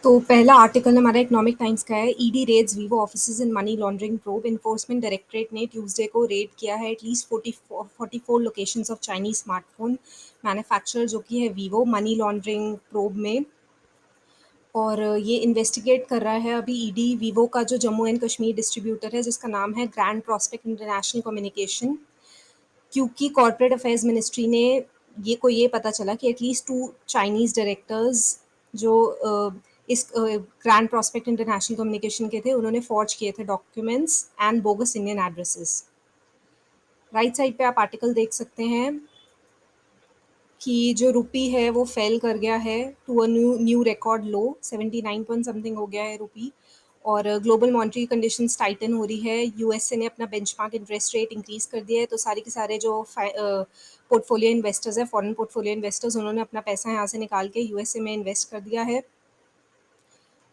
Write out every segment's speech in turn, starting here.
तो पहला आर्टिकल हमारा इकोनॉमिक टाइम्स का है। ED raids Vivo offices in money laundering probe. Enforcement Directorate ने ट्यूसडे को रेड किया है at least 44 locations of Chinese smartphone manufacturer जो कि है वीवो मनी लॉन्ड्रिंग प्रोब में। और ये इन्वेस्टिगेट कर रहा है अभी ईडी वीवो का जो जम्मू एंड कश्मीर डिस्ट्रीब्यूटर है जिसका नाम है ग्रैंड प्रॉस्पेक्ट इंटरनेशनल कम्युनिकेशन, क्योंकि कॉर्पोरेट अफेयर्स मिनिस्ट्री ने ये पता चला कि एटलीस्ट 2 चाइनीज़ डायरेक्टर्स जो इस ग्रैंड प्रॉस्पेक्ट इंटरनेशनल कम्युनिकेशन के थे, उन्होंने फॉर्ज किए थे documents and bogus Indian addresses. Right side पे आप आर्टिकल देख सकते हैं कि जो रुपी है वो फेल कर गया है to a new new record low, 79 point something हो गया है रुपी। और ग्लोबल मॉनेटरी कंडीशंस टाइटन हो रही है। यूएसए ने अपना बेंचमार्क इंटरेस्ट रेट इंक्रीज कर दिया है, तो सारे के सारे जो पोर्टफोलियो इन्वेस्टर्स है, फॉरेन पोर्टफोलियो इन्वेस्टर्स, उन्होंने अपना पैसा यहाँ से निकाल के यूएसए में इन्वेस्ट कर दिया है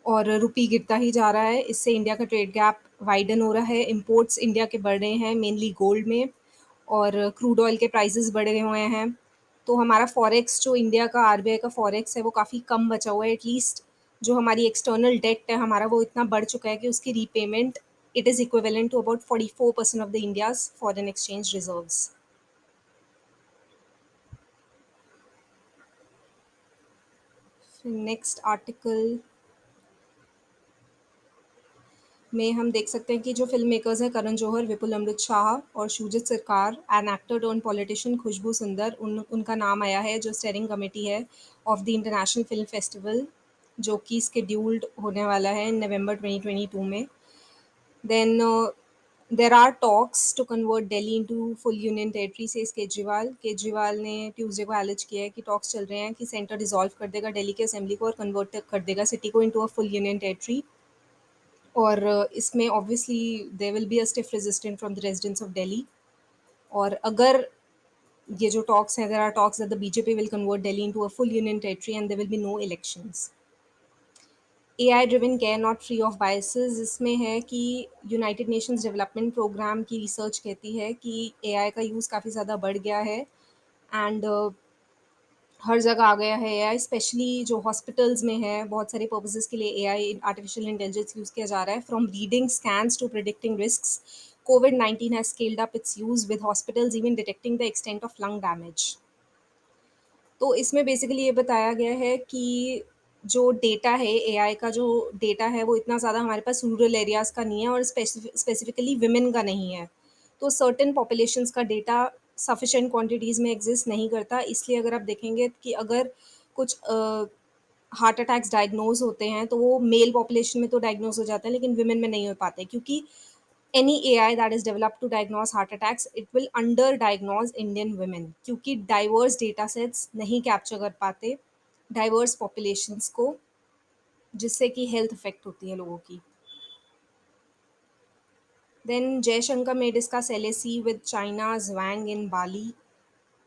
और रुपी गिरता ही जा रहा है। इससे इंडिया का ट्रेड गैप वाइडन हो रहा है। इंपोर्ट्स इंडिया के बढ़ रहे हैं मेनली गोल्ड में, और क्रूड ऑयल के प्राइसेस बढ़ रहे हुए हैं। तो हमारा फॉरेक्स जो इंडिया का आरबीआई का फॉरेक्स है वो काफ़ी कम बचा हुआ है। एटलीस्ट जो हमारी एक्सटर्नल डेट है हमारा वो इतना बढ़ चुका है कि उसकी repayment it is equivalent to about 44% of the India's foreign exchange reserves. Next article में हम देख सकते हैं कि जो फ़िल्म मेकर्स हैं करण जौहर, विपुल अमृत शाह और Shoojit Sircar and actor turn politician Khushbu Sundar, उनका नाम आया है जो स्टेयरिंग कमेटी है of the international film festival, जो कि शेड्यूल्ड होने वाला है नवंबर 2022 में। Then there are talks to convert Delhi into full union territory, says Kejriwal. Kejriwal ने ट्यूसडे को एलिज किया है कि टॉक्स चल रहे हैं कि सेंटर डिसॉल्व कर देगा दिल्ली के असेंबली को और कन्वर्ट कर देगा सिटी को into a full union territory. और इसमें obviously there will be a stiff resistance from the residents of Delhi. और अगर ये जो टॉक्स हैं, there are talks that the BJP will convert Delhi into a full union territory and there will be no elections. AI driven care not free of biases, इसमें है कि United Nations Development Programme की research कहती है कि AI का use काफ़ी ज़्यादा बढ़ गया है एंड हर जगह आ गया है एआई, स्पेशली जो हॉस्पिटल्स में है बहुत सारे पर्पसेस के लिए एआई आर्टिफिशियल इंटेलिजेंस यूज़ किया जा रहा है। From reading scans to predicting risks, कोविड-19 has scaled up its use with hospitals even detecting the extent of lung damage. तो इसमें बेसिकली ये बताया गया है कि जो डेटा है एआई का, जो डेटा है वो इतना ज़्यादा हमारे पास रूरल एरियाज़ का नहीं है और स्पेसिफिकली विमेन का नहीं है। तो सर्टेन पॉपुलेशंस का डेटा सफिशिएंट क्वांटिटीज़ में एग्जिस्ट नहीं करता। इसलिए अगर आप देखेंगे कि अगर कुछ हार्ट अटैक्स डायग्नोज होते हैं तो वो मेल पॉपुलेशन में तो डायग्नोज हो जाते हैं लेकिन विमेन में नहीं हो पाते, क्योंकि any AI that is developed to diagnose heart attacks, it will under diagnose Indian women, क्योंकि diverse data sets नहीं कैप्चर कर पाते diverse populations को, जिससे कि हेल्थ इफेक्ट होती है लोगों की। Then Jaishankar may discuss LAC with China's Wang in Bali।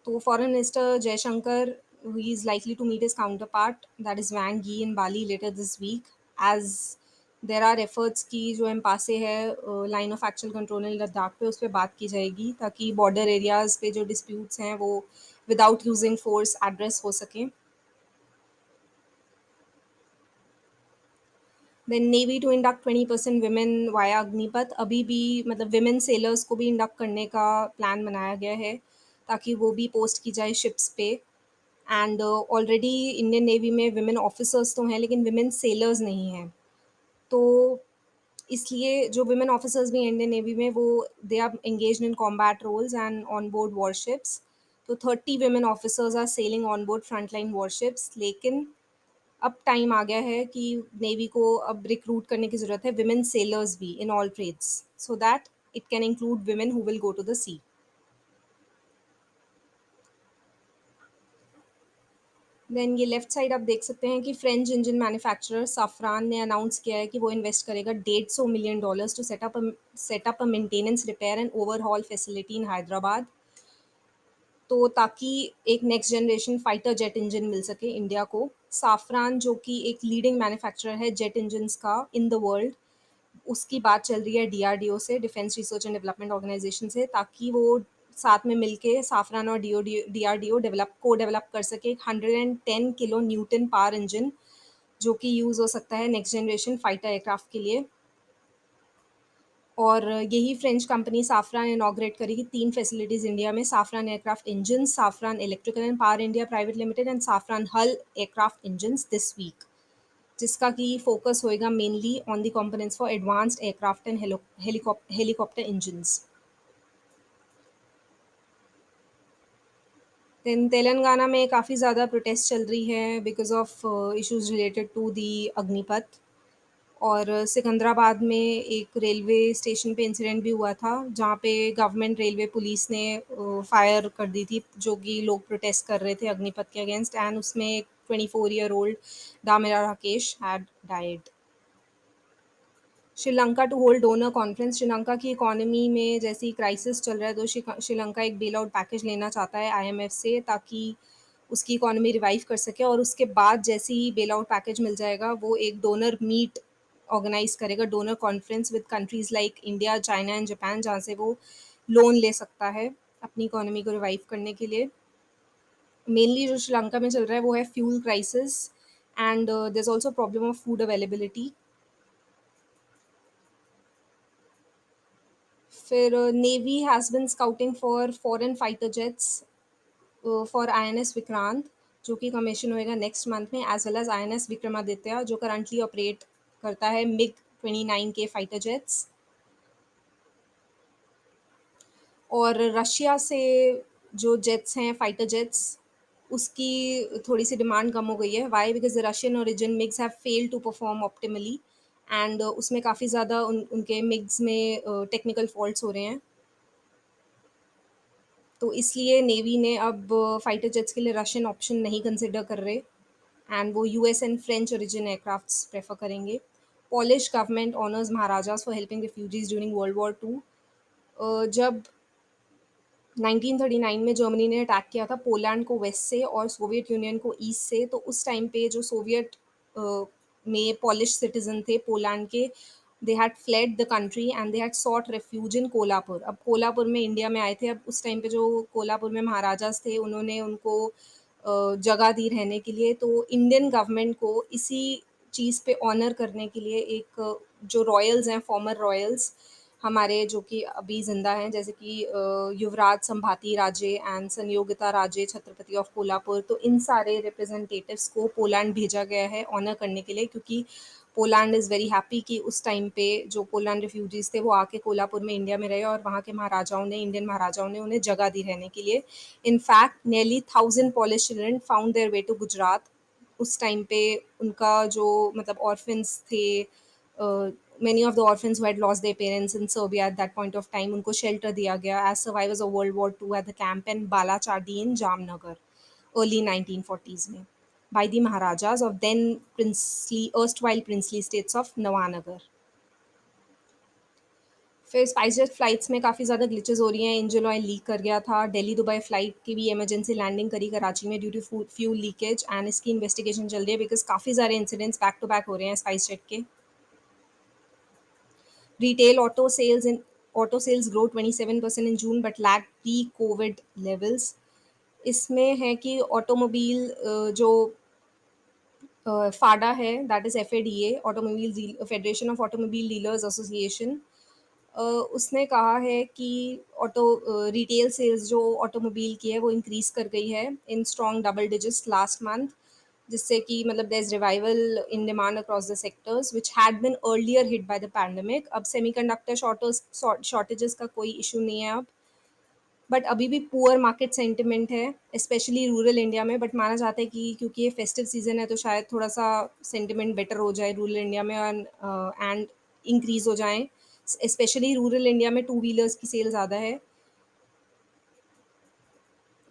तो foreign minister Jaishankar he is likely to meet his counterpart that is Wang Yi in Bali later this week, as there are efforts कि जो एम्पासे है line of actual control इन लद्दाख पे उस पर बात की जाएगी ताकि बॉर्डर एरियाज पे जो डिस्प्यूट्स हैं वो विदाउट यूजिंग फोर्स एड्रेस हो सकें। Then navy to induct 20% women via Agnipath, अभी भी मतलब विमेन सेलर्स को भी इंडक्ट करने का प्लान बनाया गया है ताकि वो भी पोस्ट की जाए शिप्स पे। एंड ऑलरेडी इंडियन नेवी में विमेन ऑफिसर्स तो हैं लेकिन विमेन सेलर्स नहीं हैं। तो इसलिए जो विमेन ऑफिसर्स भी हैं इंडियन नेवी में वो they are engaged in combat roles and on board warships. तो 30 women officers are sailing on board frontline warships, लेकिन अब टाइम आ गया है कि नेवी को अब रिक्रूट करने की ज़रूरत है विमेन सेलर्स भी in all trades, so that it can include women who will go to the sea. Then ये लेफ्ट साइड आप देख सकते हैं कि फ्रेंच इंजन मैन्युफैक्चरर साफ्रान ने अनाउंस किया है कि वो इन्वेस्ट करेगा $150 million to setup a maintenance repair and overhaul facility in Hyderabad, तो ताकि एक next generation fighter jet engine मिल सके इंडिया को। साफ्रान जो कि एक लीडिंग मैन्युफैक्चरर है जेट इंजन्स का इन द वर्ल्ड, उसकी बात चल रही है डीआरडीओ से, defence research and development organisation से, ताकि वो साथ में मिलके साफरान और डीआरडीओ डेवलप कर सके 110 किलो न्यूटन पावर इंजन जो कि यूज़ हो सकता है नेक्स्ट जनरेशन फाइटर एयरक्राफ्ट के लिए। और यही फ्रेंच कंपनी साफ़्रान इनॉग्रेट करेगी 3 फैसिलिटीज़ इंडिया में, Safran aircraft engines, Safran electrical and power India private limited and Safran HAL aircraft engines this week, जिसका कि फ़ोकस होएगा mainly on the components for advanced aircraft and helicopter engines. Then Telangana में काफ़ी ज़्यादा protest चल रही है because of issues related to the Agnipath. और सिकंदराबाद में एक रेलवे स्टेशन पे इंसिडेंट भी हुआ था, जहाँ पे गवर्नमेंट रेलवे पुलिस ने फायर कर दी थी, जो कि लोग प्रोटेस्ट कर रहे थे अग्निपथ के अगेंस्ट, एंड उसमें 24 year old Damera Rakesh had died. Sri Lanka to hold donor conference. Sri Lanka की इकोनॉमी में जैसे ही क्राइसिस चल रहा है, तो श्रीलंका एक बेल आउट पैकेज लेना चाहता है आईएमएफ से, ताकि उसकी इकोनॉमी रिवाइव कर सके, और उसके बाद जैसे ही बेल आउट पैकेज मिल जाएगा, वो एक डोनर मीट ऑर्गेनाइज करेगा, donor conference with countries like India, China and Japan, जहाँ से वो लोन ले सकता है अपनी इकोनॉमी को रिवाइव करने के लिए। मेनली जो श्रीलंका में चल रहा है वो है fuel crisis, and there is also problem of food availability. फिर navy has been scouting for foreign fighter jets for INS Vikrant, जो कि कमीशन होएगा नेक्स्ट मंथ में, as well as INS Vikramaditya, जो करंटली ऑपरेट करता है मिग 29 के फाइटर जेट्स। और रशिया से जो जेट्स हैं फाइटर जेट्स, उसकी थोड़ी सी डिमांड कम हो गई है। Why? Because the Russian origin MiGs have failed to perform optimally, and उसमें काफ़ी ज़्यादा उनके मिग्स में टेक्निकल फॉल्ट्स हो रहे हैं। तो इसलिए नेवी ने अब फाइटर जेट्स के लिए रशियन ऑप्शन नहीं कंसिडर कर रहे, एंड वो US and French origin aircrafts prefer करेंगे। Polish government honours maharajas for helping refugees during world war two. जब 1939 में जर्मनी ने अटैक किया था पोलैंड को वेस्ट से और सोवियत यूनियन को ईस्ट से, तो उस टाइम पे जो सोवियत में पॉलिश सिटीजन थे पोलैंड के, they had fled the country and they had sought refuge in Kolhapur. अब कोल्हापुर में इंडिया में आए थे। अब उस टाइम पे जो कोल्हापुर में महाराजास थे, उन्होंने उनको जगह दी रहने के लिए। तो इंडियन गवर्नमेंट को इसी चीज़ पे ऑनर करने के लिए एक जो रॉयल्स हैं, फॉर्मर रॉयल्स हमारे, जो कि अभी ज़िंदा हैं, जैसे कि युवराज संभाती राजे एंड संयोगिता राजे छत्रपति ऑफ कोल्हापुर, तो इन सारे रिप्रेजेंटेटिव्स को पोलैंड भेजा गया है ऑनर करने के लिए, क्योंकि पोलैंड इज़ वेरी हैप्पी कि उस टाइम पे जो पोलैंड रिफ्यूजीज़ थे वो आके कोल्हापुर में इंडिया में रहे, और वहाँ के महाराजाओं ने, इंडियन महाराजाओं ने उन्हें जगह दी रहने के लिए। In fact nearly 1000 Polish children found their way to Gujarat. उस टाइम पे उनका जो मतलब ऑर्फन्स थे, many of the orphans who had lost their parents in Serbia at that point of time, उनको shelter दिया गया as survivors of World War II at the camp in Balachadi in Jamnagar, early 1940s में, by the Maharajas of then erstwhile princely states of Nawanagar। फिर SpiceJet flights में काफ़ी ज़्यादा glitches हो रही हैं। इंजन ऑयल लीक कर गया था। दिल्ली दुबई फ्लाइट की भी इमरजेंसी लैंडिंग करी कराची में due to fuel leakage, and इसकी इन्वेस्टिगेशन चल रही है बिकॉज काफ़ी सारे इंसिडेंट्स बैक टू बैक हो रहे हैं स्पाइसजेट के। Retail auto sales grow 27% in June but lagged pre-COVID levels। इसमें है कि ऑटोमोबाइल जो फाडा है, that is FADA, automobile federation of automobile dealers association, उसने कहा है कि रिटेल सेल्स जो ऑटोमोबाइल की है वो इंक्रीज़ कर गई है in strong double digits last month, जिससे कि मतलब there is revival in demand across the sectors which had been earlier hit by the pandemic. अब सेमीकंडक्टर शॉर्टेजेस का कोई इशू नहीं है अब, बट अभी भी पुअर मार्केट सेंटिमेंट है, स्पेशली रूरल इंडिया में। बट माना जाता है कि क्योंकि ये फेस्टिव सीजन है, तो शायद थोड़ा सा सेंटिमेंट बेटर हो जाए रूरल इंडिया में, एंड इंक्रीज हो जाए। स्पेशली रूरल इंडिया में टू व्हीलर्स की सेल ज़्यादा है,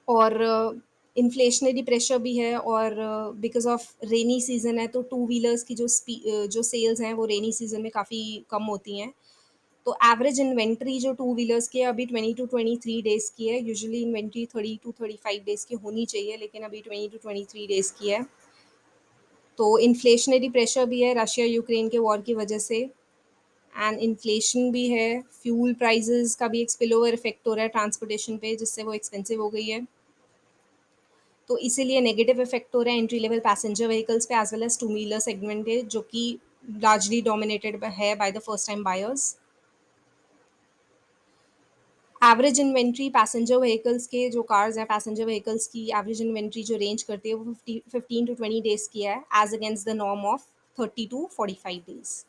और इन्फ्लेशनरी प्रेशर भी है, और बिकॉज ऑफ रेनी सीजन है, तो टू व्हीलर्स की जो सेल्स हैं वो रेनी सीजन में काफ़ी कम होती हैं। तो एवरेज इन्वेंट्री जो टू व्हीलर्स की है अभी 20 to 23 डेज़ की है। यूजुअली इन्वेंट्री 30 to 35 डेज़ की होनी चाहिए, लेकिन अभी 20 to 23 डेज़ की है। तो इन्फ्लेशनरी प्रेशर भी है रशिया यूक्रेन के वॉर की वजह से, एंड इन्फ्लेशन भी है। फ्यूल प्राइसेस का भी एक स्पिल ओवर इफेक्ट हो रहा है ट्रांसपोर्टेशन पे, जिससे वो एक्सपेंसिव हो गई है। तो इसीलिए नेगेटिव इफ़ेक्ट हो रहा है एंट्री लेवल पैसेंजर व्हीकल्स पे as well as two wheeler segment है, जो कि लार्जली डोमिनेटेड है by the first time buyers. Average inventory passenger vehicles के जो कार्स हैं, पैसेंजर व्हीकल्स की एवरेज इन्वेंट्री जो रेंज करती है वो 15 टू 20 डेज़ की है, as against the norm of 30 to 45 days.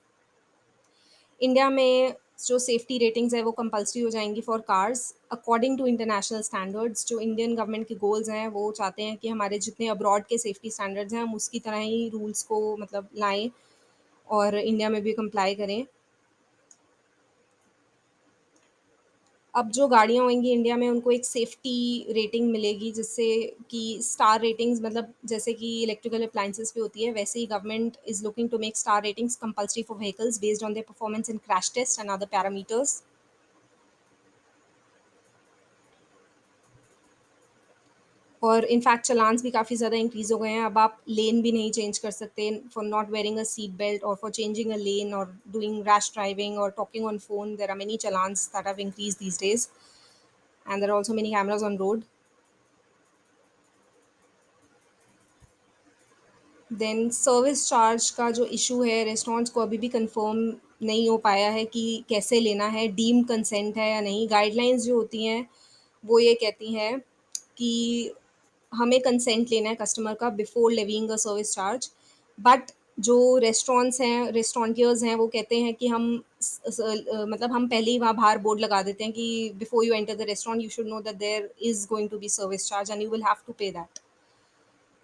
India में जो सेफ्टी रेटिंग्स है वो कंपल्सरी हो जाएँगी for cars according to international standards. जो इंडियन गवर्नमेंट के गोल्स हैं वो चाहते हैं कि हमारे जितने अब्रॉड के सेफ्टी स्टैंडर्ड्स हैं हम उसकी तरह ही रूल्स को मतलब लाएँ और इंडिया में भी कंप्लाई करें। अब जो गाड़ियाँ होंगी इंडिया में उनको एक सेफ्टी रेटिंग मिलेगी, जिससे कि स्टार रेटिंग्स मतलब जैसे कि इलेक्ट्रिकल अप्लायंसेस पे होती है, वैसे ही government is looking to make star ratings compulsory for vehicles based on their performance in crash test and other parameters. और इनफैक्ट चालान्स भी काफ़ी ज़्यादा इंक्रीज़ हो गए हैं। अब आप लेन भी नहीं चेंज कर सकते for not wearing a seat belt और फॉर चेंजिंग अ लेन और डूइंग रैश ड्राइविंग और talking on phone. There are many challans that have increased these days and there are also many cameras on road. Then service charge का जो issue है, restaurants को अभी भी confirm नहीं हो पाया है कि कैसे लेना है, डीम्ड कंसेंट है या नहीं। गाइडलाइंस जो होती हैं वो ये कहती हैं कि हमें कंसेंट लेना है कस्टमर का before levying a service charge. But जो रेस्टोरेंट्स हैं, रेस्टोरेंटियर्स हैं, वो कहते हैं कि मतलब हम पहले ही वहाँ बाहर बोर्ड लगा देते हैं कि before you enter the restaurant you should know that there is going to be service charge and you will have to pay that.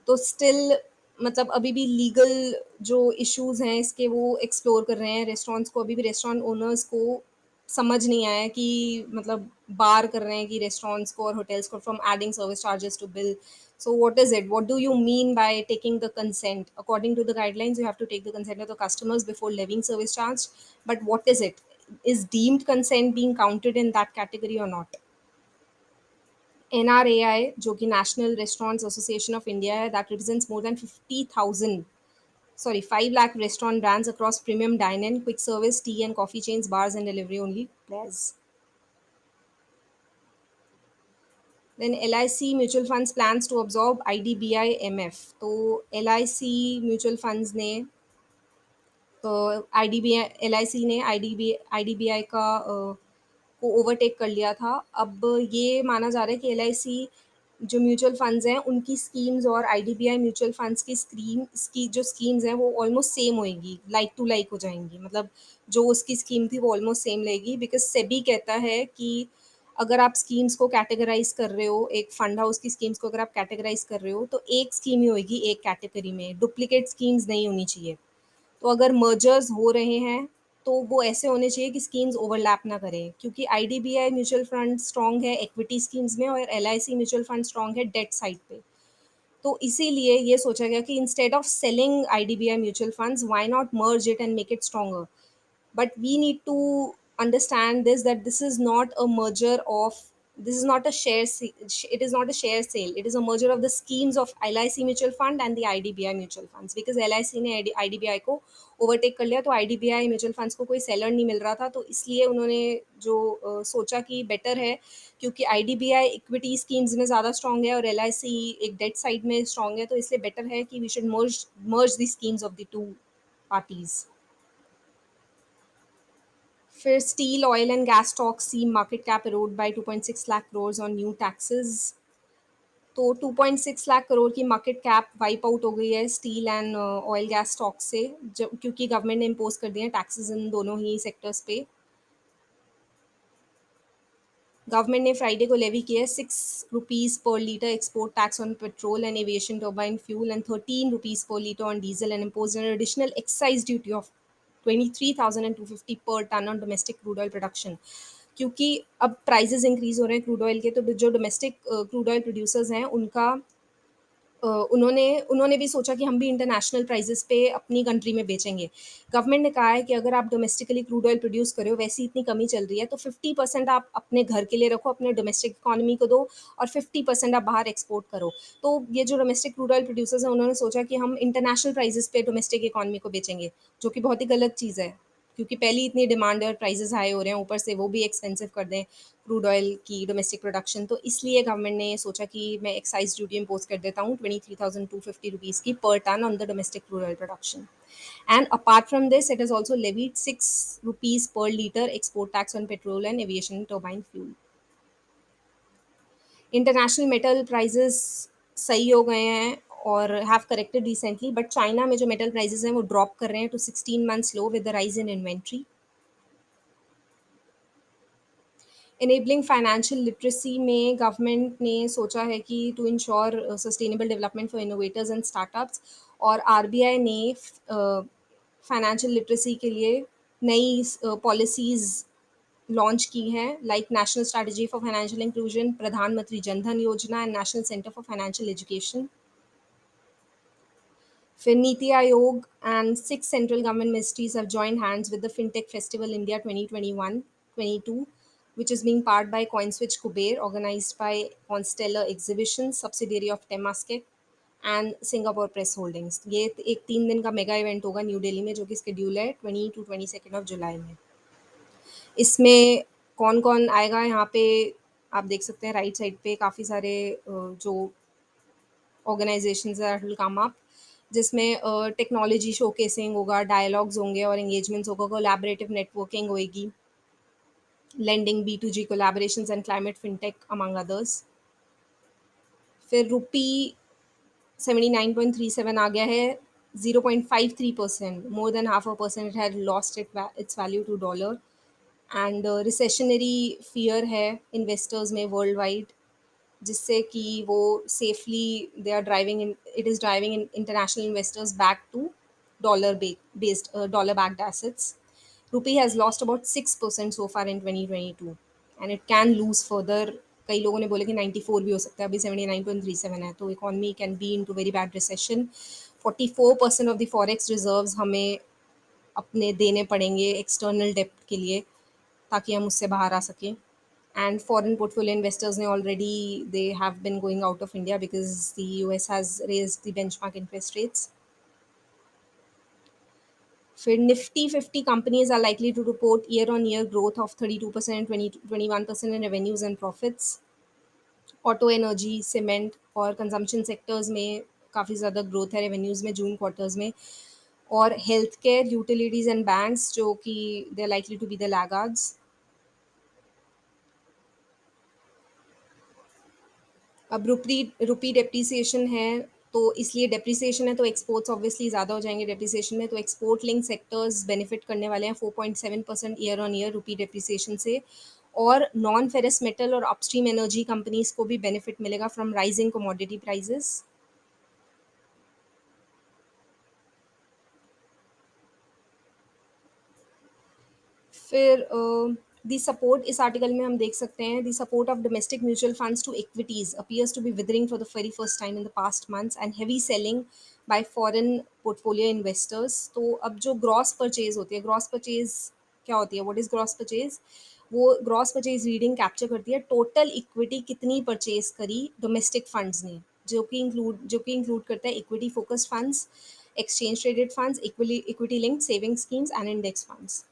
तो स्टिल मतलब अभी भी लीगल जो इश्यूज़ हैं इसके वो एक्सप्लोर कर रहे हैं। रेस्टोरेंट्स को अभी भी रेस्टोरेंट ओनर्स को समझ नहीं आया कि मतलब बार कर रहे हैं कि रेस्टोरेंट्स को और होटल्स को from adding service charges to bill. So what is it? What do you mean by taking the consent? According to the guidelines you have to take the consent of the customers before levying service charge. But what is it? Is deemed consent being counted in that category or not? NRAI, जो कि national restaurants association of India है, that represents more than 50,000 sorry 5 lakh restaurant brands across premium dine-in, quick service, tea and coffee chains, bars and delivery only players. Then LIC Mutual Funds plans to absorb IDBI MF. तो LIC mutual funds ने IDBI का को overtake कर लिया था। अब ये माना जा रहा है कि एलआईसी जो म्यूचुअल फंड्स हैं उनकी स्कीम्स और आईडीबीआई म्यूचुअल फंड्स की जो स्कीम्स हैं वो ऑलमोस्ट सेम होएगी, लाइक टू लाइक हो जाएंगी। मतलब जो उसकी स्कीम थी वो ऑलमोस्ट सेम रहेगी, बिकॉज सेबी कहता है कि अगर आप स्कीम्स को कैटेगराइज कर रहे हो, एक फंड हाउस की स्कीम्स को अगर आप कैटेगराइज कर रहे हो तो एक स्कीम ही होएगी एक कैटेगरी में, डुप्लीकेट स्कीम्स नहीं होनी चाहिए। तो अगर मर्जर्स हो रहे हैं तो वो ऐसे होने चाहिए कि स्कीम्स ओवरलैप ना करें, क्योंकि आईडीबीआई म्यूचुअल फंड स्ट्रॉन्ग है इक्विटी स्कीम्स में और एलआईसी म्यूचुअल फंड स्ट्रॉन्ग है डेट साइड पे। तो इसीलिए ये सोचा गया कि instead of selling IDBI mutual funds why not merge it and make it stronger. But we need to understand this, that this is not a merger of, this is not a it is not a share sale, it is a merger of the schemes of LIC mutual fund and the IDBI mutual funds, because LIC ने IDBI को overtake कर लिया तो IDBI mutual funds को कोई seller नहीं मिल रहा था, तो इसलिए उन्होंने जो सोचा कि बेटर है, क्योंकि IDBI इक्विटी स्कीम्स में ज़्यादा स्ट्रॉन्ग है और LIC एक डेट साइड में स्ट्रॉन्ग है, तो इसलिए बेटर है कि we should merge the schemes of the two parties. फिर steel, oil and gas stocks see market cap eroded by 2.6 lakh crore on new taxes. तो 2.6 लाख करोड़ की मार्केट कैप वाइप आउट हो गई है steel and oil gas stock से, जब क्योंकि government ने इम्पोज कर दिए हैं टैक्सेस इन दोनों ही सेक्टर्स पे। गवर्नमेंट ने फ्राइडे को लेवी किया है ₹6 per litre export tax on petrol and aviation turbine fuel and ₹13 per litre on diesel and impose an additional excise duty of 23,250 per tonne on domestic crude oil production. क्योंकि अब prices increase हो रहे हैं crude oil के, तो जो domestic crude oil producers हैं उनका उन्होंने उन्होंने भी सोचा कि हम भी इंटरनेशनल प्राइसेस पे अपनी कंट्री में बेचेंगे। गवर्नमेंट ने कहा है कि अगर आप डोमेस्टिकली क्रूड ऑयल प्रोड्यूस कर रहे हो, वैसे ही इतनी कमी चल रही है, तो 50% आप अपने घर के लिए रखो, अपने डोमेस्टिक इकोनॉमी को दो और 50% आप बाहर एक्सपोर्ट करो। तो ये जो डोमेस्टिक क्रूड ऑयल प्रोड्यूसर्स हैं, उन्होंने सोचा कि हम इंटरनेशनल प्राइसेस पे डोमेस्टिक इकोनॉमी को बेचेंगे, जो कि बहुत ही गलत चीज़ है, क्योंकि पहले ही इतनी डिमांड है और प्राइसेस हाई हो रहे हैं, ऊपर से वो भी एक्सपेंसिव कर दें, क्रूड ऑयल की डोमेस्टिक प्रोडक्शन, तो इसलिए गवर्नमेंट ने सोचा कि मैं एक्साइज़ ड्यूटी इम्पोज़ कर देता हूँ 23,250 रुपीज़ की per tonne on the domestic crude oil production. And apart from this, it has also levied 6 rupees per liter export tax on petrol and aviation turbine fuel. International metal prices सही हो गए हैं और have corrected recently, but China में जो metal prices हैं वो drop कर रहे हैं to 16 months low with the rise in inventory. Enabling financial literacy में गवर्नमेंट ने सोचा है कि to ensure sustainable development for innovators and startups, और आरबीआई ने फाइनेंशियल लिटरेसी के लिए नई पॉलिसीज़ लॉन्च की हैं, like national strategy for financial inclusion, Pradhan Mantri Jan Dhan Yojana and national centre for financial education. फिर नीति आयोग and 6 central government ministries have joined hands with the FinTech Festival India 2021-22, which is being powered by CoinSwitch Kuber, organized by Constellar Exhibitions, subsidiary of Temasek and Singapore Press Holdings। ये एक 3 दिन का mega event होगा new Delhi में, जो कि schedule है 20 to 22 of July में। इसमें कौन-कौन आएगा यहाँ पे आप देख सकते हैं राइट साइड पे काफ़ी सारे जो organisations that will come up, जिसमें टेक्नोलॉजी शोकेसिंग होगा, डायलॉग्स होंगे और एंगेजमेंट्स होगा, कोलैबोरेटिव नेटवर्किंग होएगी, lending, B2G collaborations and climate fintech among others. फिर रुपी 79.37 आ गया है, 0.53%, more than half a percent it had lost its value to dollar. And recessionary fear है इन्वेस्टर्स में वर्ल्ड वाइड, जिससे कि वो safely they are driving in it is driving in international investors back to based dollar backed assets. Rupee has lost about 6% so far in 2022 and it can lose further। कई लोगों ने बोले कि 94 भी हो सकता है, अभी 79.37 है, तो economy can be in to very bad recession. 44% of the forex reserves हमें अपने देने पड़ेंगे एक्सटर्नल डेप्ट के लिए, ताकि हम उससे बाहर आ सकें। And foreign portfolio investors ने already they have been going out of India because the US has raised the benchmark interest rates। फिर Nifty 50 companies are likely to report year-on-year growth of 32% and 21% in revenues and profits। Auto, energy, cement और consumption sectors में काफ़ी ज़्यादा growth है revenues में जून quarters में। और health care, utilities and banks जो कि they are likely to be the laggards. अब रुपी डेप्रिसिएशन है, तो इसलिए डेप्रिसिएशन है तो एक्सपोर्ट्स ऑब्वियसली ज़्यादा हो जाएंगे डेप्रिसिएशन में, तो एक्सपोर्ट लिंक सेक्टर्स बेनिफिट करने वाले हैं 4.7% year on year rupee depreciation से। और नॉन फेरस मेटल और अपस्ट्रीम एनर्जी कंपनीज को भी बेनिफिट मिलेगा फ्रॉम राइजिंग कमोडिटी प्राइजेस। फिर दी सपोर्ट इस आर्टिकल में हम देख सकते हैं, the support of domestic mutual funds to equities appears to be withering for the very first time in the past months and heavy selling by foreign portfolio investors. तो अब जो gross purchase होती है, ग्रॉस परचेज क्या होती है, what is gross purchase? वो gross purchase reading capture करती है टोटल इक्विटी कितनी परचेज करी डोमेस्टिक फंड्स ने, जो कि इंक्लूड करता है equity focused funds, exchange traded funds, equity linked saving schemes and index funds.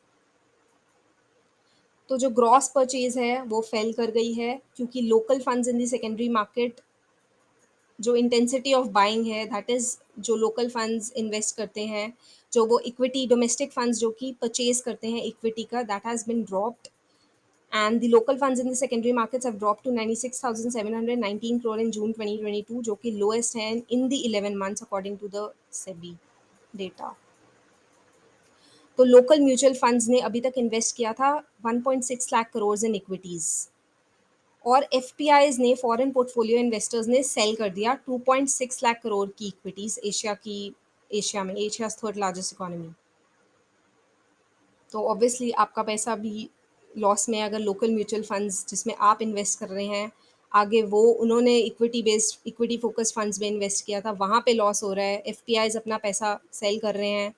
तो जो ग्रॉस परचेज है वो फेल कर गई है, क्योंकि लोकल फंड्स इन दी सेकेंडरी मार्केट जो इंटेंसिटी ऑफ बाइंग है, दैट इज़ जो लोकल फंड्स इन्वेस्ट करते हैं, जो वो इक्विटी डोमेस्टिक फंड्स जो कि परचेज करते हैं इक्विटी का, that has been dropped. And the local funds in the secondary markets have drop to 96,719 crore in June 2022, जो कि लोएस्ट है in the 11 months according to the SEBI data. तो लोकल म्यूचुअल फंड्स ने अभी तक इन्वेस्ट किया था 1.6 लाख करोड़ इन इक्विटीज़, और एफपीआईज ने, फॉरेन पोर्टफोलियो इन्वेस्टर्स ने सेल कर दिया 2.6 लाख करोड़ की इक्विटीज एशिया में, एशियाज थर्ड लार्जेस्ट इकोनॉमी। तो ऑब्वियसली आपका पैसा भी लॉस में है अगर लोकल म्यूचुअल फंड्स जिसमें आप इन्वेस्ट कर रहे हैं, आगे वो उन्होंने इक्विटी फोकस फंड्स में इन्वेस्ट किया था, वहाँ पे लॉस हो रहा है, एफपीआईज अपना पैसा सेल कर रहे हैं,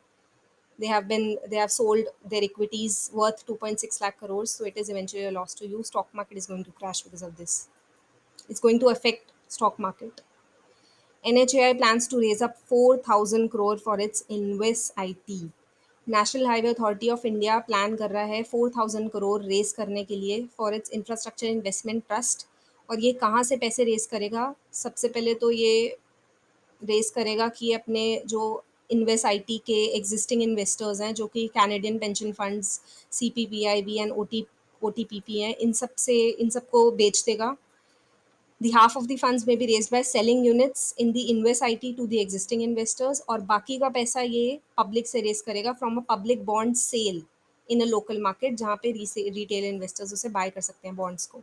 they have sold their equities worth 2.6 lakh crores, so it is eventually a loss to you। Stock market is going to crash because of this, it's going to affect stock market। NHAI plans to raise up 4,000 crore for its Invest IT, national highway authority of India plan कर रहा है 4,000 crore rays करने के लिए for its infrastructure investment trust. और ये कहाँ से पैसे रेज़ करेगा? सबसे पहले तो ये रेज़ करेगा कि अपने जो इन्वेस्ट आईटी के एग्जिस्टिंग इन्वेस्टर्स हैं, जो कि कैनेडियन पेंशन फंड्स, सीपीपीआईबी एंड ओटीपीपी हैं, इन सबको बेच देगा। The half of the funds may be raised by selling units in the Invest IT to the existing investors, और बाकी का पैसा ये पब्लिक से रेज करेगा from a public bond sale in a local market, जहाँ पे रिटेल इन्वेस्टर्स उसे बाय कर सकते हैं बॉन्ड्स को।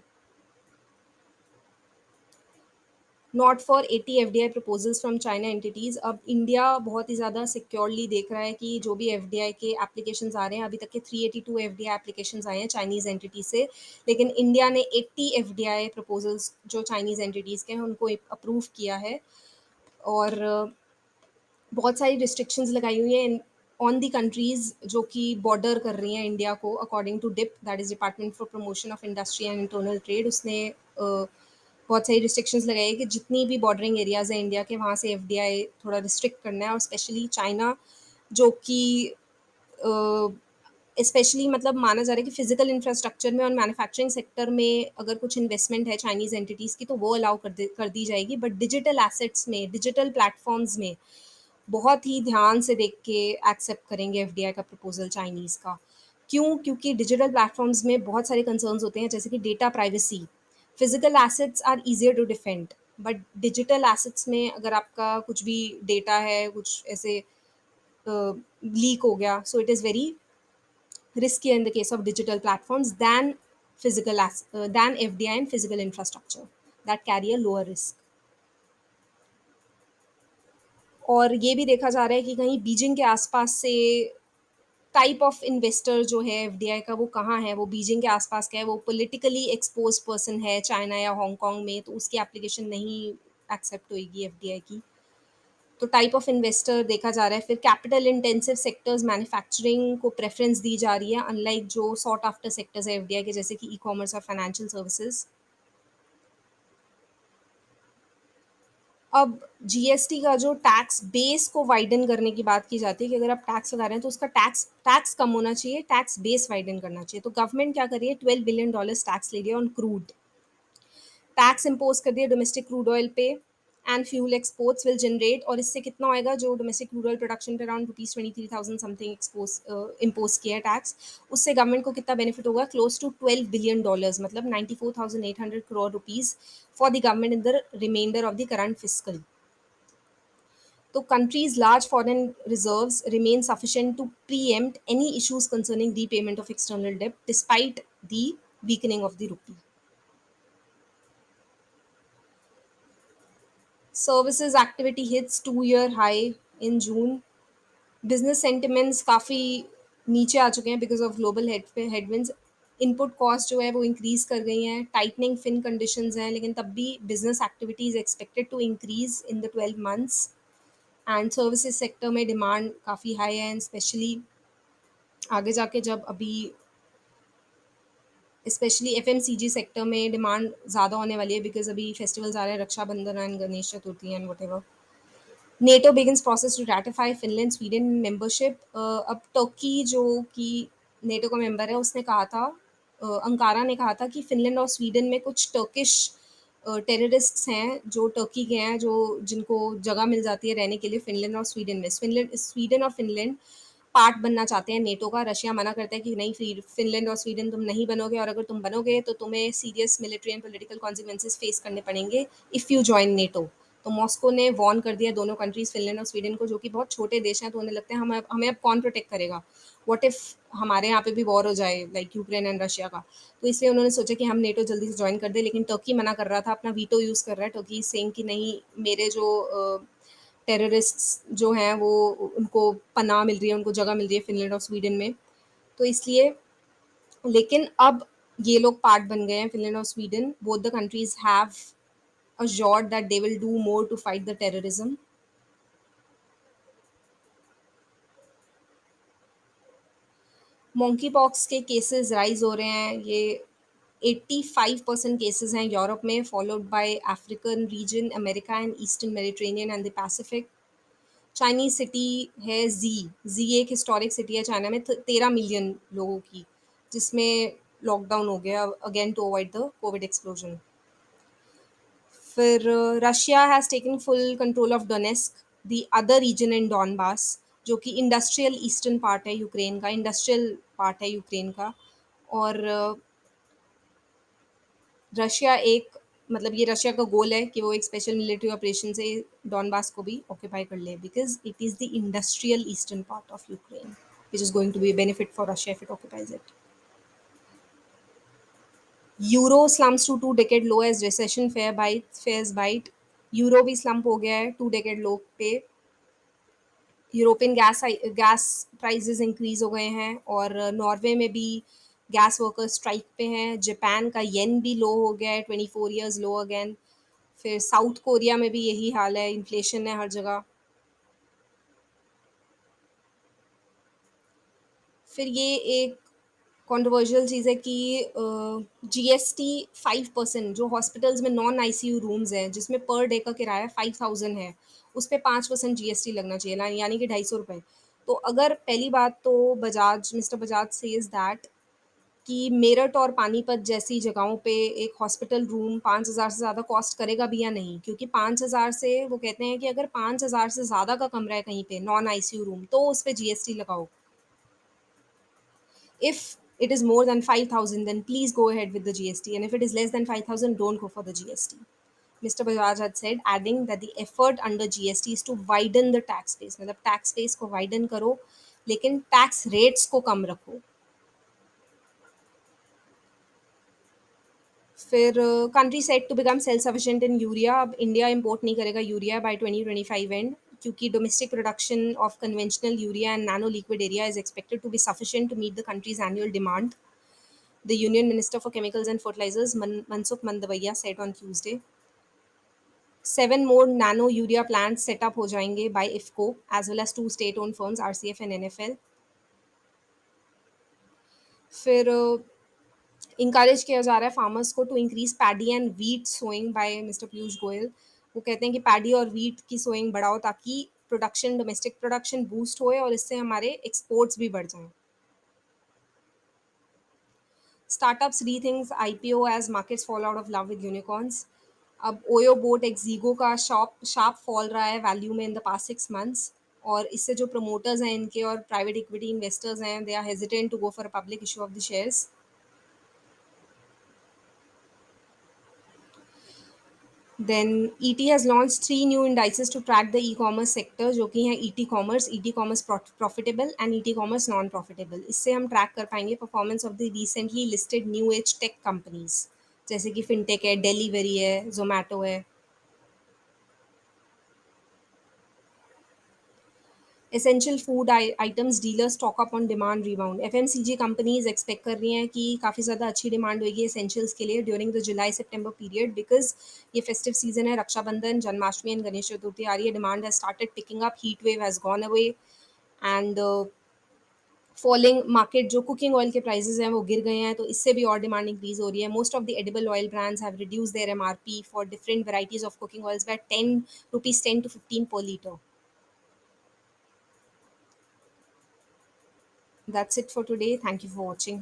Not for 80 FDI proposals from China entities. अब इंडिया बहुत ही ज़्यादा सिक्योरली देख रहा है कि जो भी एफडीआई के एप्लीकेशंस आ रहे हैं, अभी तक के 382 एफडीआई एप्लीकेशंस आए हैं चाइनीज़ एंटिटी से, लेकिन इंडिया ने 80 एफडीआई प्रपोजल्स जो चाइनीज़ एंटिटीज़ के हैं उनको अप्रूव किया है। और बहुत सारी रिस्ट्रिक्शंस लगाई हुई हैं ऑन दी कंट्रीज़ जो कि बॉर्डर कर रही हैं इंडिया को, according to DIPP, that is department for promotion of industry and internal trade. उसने बहुत सारी रिस्ट्रिक्शंस लगाई है कि जितनी भी बॉर्डरिंग एरियाज़ हैं इंडिया के, वहाँ से एफडीआई थोड़ा रिस्ट्रिक्ट करना है। और स्पेशली चाइना, जो कि स्पेशली मतलब माना जा रहा है कि फिजिकल इंफ्रास्ट्रक्चर में और मैन्युफैक्चरिंग सेक्टर में अगर कुछ इन्वेस्टमेंट है चाइनीज़ एंटिटीज़ की, तो वो अलाउ कर दी जाएगी। बट डिजिटल एसेट्स में, डिजिटल प्लेटफॉर्म्स में बहुत ही ध्यान से देख के एक्सेप्ट करेंगे एफडीआई का प्रपोजल चाइनीज़ का। क्यों? क्योंकि डिजिटल प्लेटफॉर्म्स में बहुत सारे कंसर्न्स होते हैं, जैसे कि data privacy. Physical assets are easier to defend, but digital assets में अगर आपका कुछ भी डेटा है, कुछ ऐसे लीक हो गया, so it is very riskier in the case of digital platforms than than FDI and physical infrastructure that carry a lower risk. और ये भी देखा जा रहा है कि कहीं बीजिंग के आसपास से टाइप ऑफ इन्वेस्टर जो है एफडीआई का, वो कहाँ है, वो बीजिंग के आसपास का है, वो पॉलिटिकली एक्सपोज पर्सन है चाइना या हांगकांग में, तो उसकी एप्लीकेशन नहीं एक्सेप्ट होगी एफडीआई की। तो टाइप ऑफ इन्वेस्टर देखा जा रहा है। फिर कैपिटल इंटेंसिव सेक्टर्स, मैन्युफैक्चरिंग को प्रेफरेंस दी जा रही है, अनलाइक जो सॉट आफ्टर सेक्टर्स है एफडीआई के, जैसे कि ई कॉमर्स और फाइनेंशियल सर्विसेज। अब जीएसटी का जो टैक्स बेस को वाइडन करने की बात की जाती है कि अगर आप टैक्स लगा रहे हैं तो उसका टैक्स टैक्स कम होना चाहिए, टैक्स बेस वाइडन करना चाहिए। तो गवर्नमेंट क्या कर रही है, $12 बिलियन टैक्स ले रही है ऑन क्रूड। टैक्स इम्पोज कर दिया डोमेस्टिक क्रूड ऑयल पे, and fuel exports will generate, और इससे कितना होएगा, जो डोमेस्टिक क्रूड ऑयल प्रोडक्शन पे अराउंड ₹23,000 समथिंग इम्पोज किया है टैक्स, उससे गवर्नमेंट को कितना बेनिफिट होगा, क्लोज टू $12 बिलियन, मतलब 94,800 crore rupees for the government in the reminder of the current fiscal. तो countries' large foreign reserves remain sufficient to preempt any issues concerning repayment of external debt despite the weakening of the rupee. Services activity hits 2-year high in June. Business sentiments काफ़ी नीचे आ चुके हैं because of global headwinds. Input cost जो है वो increase कर गई हैं, टाइटनिंग फिन कंडीशंस हैं, लेकिन तब भी business activity is expected to increase in the 12 months। And services sector में डिमांड काफ़ी हाई है, एंड स्पेशली आगे जाके जब अभी स्पेशली एफएमसीजी सेक्टर में डिमांड ज़्यादा होने वाली है, बिकॉज अभी फेस्टिवल्स आ रहे हैं, Raksha Bandhan and Ganesh Chaturthi and whatever. NATO begins process to ratify Finland Sweden membership. अब टर्की जो कि नेटो का मेंबर है, उसने कहा था, अंकारा ने कहा था कि फिनलैंड और स्वीडन में कुछ टर्किश टेररिस्ट्स हैं जो टर्की के हैं, जो जिनको जगह मिल जाती है रहने के लिए फिनलैंड और स्वीडन में। स्वीडन और फिनलैंड पार्ट बनना चाहते हैं नेटो का। रशिया मना करता है कि नहीं, फिनलैंड और स्वीडन तुम नहीं बनोगे, और अगर तुम बनोगे तो तुम्हें serious military and political consequences face करने पड़ेंगे इफ़ यू जॉइन नेटो। तो मॉस्को ने वॉर्न कर दिया दोनों कंट्रीज, फिनलैंड और स्वीडन को, जो कि बहुत छोटे देश हैं, तो उन्हें लगता है हमें अब कौन प्रोटेक्ट करेगा, व्हाट इफ हमारे यहाँ पे भी वॉर हो जाए लाइक यूक्रेन एंड रशिया का। तो इसलिए उन्होंने सोचा कि हम नेटो जल्दी से ज्वाइन कर दे, लेकिन टर्की मना कर रहा था, अपना वीटो यूज़ कर रहा है टर्की, सेइंग कि नहीं, मेरे जो टेररिस्ट्स जो हैं वो, उनको पनाह मिल रही है, उनको जगह मिल रही है फिनलैंड और स्वीडन में। तो इसलिए, लेकिन अब ये लोग पार्ट बन गए हैं, फिनलैंड और Sweden. Both the countries have assured that they will do more to fight the terrorism. Monkey pox के केसेस राइज हो रहे हैं, ये 85% केसेस हैं यूरोप में, followed by African region, America and eastern Mediterranean and the Pacific. Chinese city है ज़ी एक historic city है चाइना में 13 मिलियन लोगों की, जिसमें लॉकडाउन हो गया again to avoid the covid explosion. फिर Russia has taken full control of Donetsk, the other region in Donbas, जो कि इंडस्ट्रियल ईस्टर्न पार्ट है यूक्रेन का, इंडस्ट्रियल पार्ट है यूक्रेन का। और रशिया एक मतलब ये रशिया का गोल है कि वो एक स्पेशल मिलिट्री ऑपरेशन से डॉनबास को भी ऑक्यूपाई कर ले, because it is the industrial eastern part of Ukraine which is going to be benefit for Russia if it occupies it. Euro slumps to two decade low as recession fares bite। Euro भी slump हो गया है 2 decade low पे। European gas prices increase हो गए हैं और Norway में भी गैस वर्कर्स स्ट्राइक पे हैं। जापान का येन भी लो हो गया है 24 ईयर्स लो अगेन। फिर साउथ कोरिया में भी यही हाल है, इन्फ्लेशन है हर जगह। फिर ये एक कंट्रोवर्शियल चीज़ है कि जीएसटी 5% जो हॉस्पिटल्स में नॉन आईसीयू रूम्स हैं जिसमें पर डे का किराया 5000 है, उस पे 5% जीएसटी लगना चाहिए, यानी कि 250 रुपये। तो अगर पहली बात तो Bajaj mister Bajaj says that कि मेरठ और पानीपत जैसी जगहों पे एक हॉस्पिटल रूम 5000 से ज़्यादा कॉस्ट करेगा भी या नहीं, क्योंकि 5000 से वो कहते हैं कि अगर 5000 से ज़्यादा का कमरा है कहीं पे नॉन आईसीयू रूम तो उस पे जीएसटी लगाओ। If it is more than 5,000, then please go ahead with the GST. And if it is less than 5,000, don't go for the GST. Mr. Bajaj had said, adding that the effort under GST is to widen the tax base. मतलब tax base को widen करो, लेकिन tax rates को कम रखो। फिर country set to become self sufficient in urea. अब India import नहीं करेगा यूरिया बाय 2025 एंड, क्योंकि domestic production of conventional urea and nano liquid urea is expected to be sufficient to meet the country's annual demand. The Union Minister for Chemicals and Fertilizers, Mansukh Mandavia, said on Tuesday. 7 more nano urea plants set up हो जाएंगे by IFCO as well as two state-owned firms RCF and NFL. फिर encourage किया जा रहा है farmers को to increase paddy and wheat sowing by mister Piyush Goyal. वो कहते हैं कि पैडी और वीट की सोइंग बढ़ाओ ताकि प्रोडक्शन डोमेस्टिक प्रोडक्शन बूस्ट होए और इससे हमारे एक्सपोर्ट्स भी बढ़ जाएं। Startups rethinks IPO as markets fall out of love with unicorns. अब ओयो बोट एक्जीगो का शार्प फॉल रहा है वैल्यू में इन द पास्ट 6 मंथ्स, और इससे जो प्रमोटर्स हैं इनके और प्राइवेट इक्विटी इन्वेस्टर्स हैं they are hesitant to go for a public issue of the shares. Then ET has launch 3 new indices to track the e commerce sector, जो कि हैं ET commerce profitable and ET commerce non profitable. इससे हम track कर पाएंगे performance of the recently listed new age tech companies, जैसे कि fintech है, डिलीवरी है, जोमेटो है। Essential food items dealer stock up on demand rebound. FMCG companies expect कर रही हैं कि काफ़ी ज़्यादा अच्छी डिमांड होगी एसेंशियल्स के लिए during the July September period, because ये फेस्टिव सीजन है, रक्षाबंधन, जन्माष्टमी एंड गणेश चतुर्थी आ रही है। Demand has started picking up, heat wave has gone away and falling market जो कुकिंग ऑयल के प्राइसेस हैं वो गिर गए हैं, तो इससे भी और डिमांड इंक्रीज हो रही है। Most of the edible oil brands have reduce their MRP for different varieties of cooking oils by 10 to 15 per liter. That's it for today. Thank you for watching.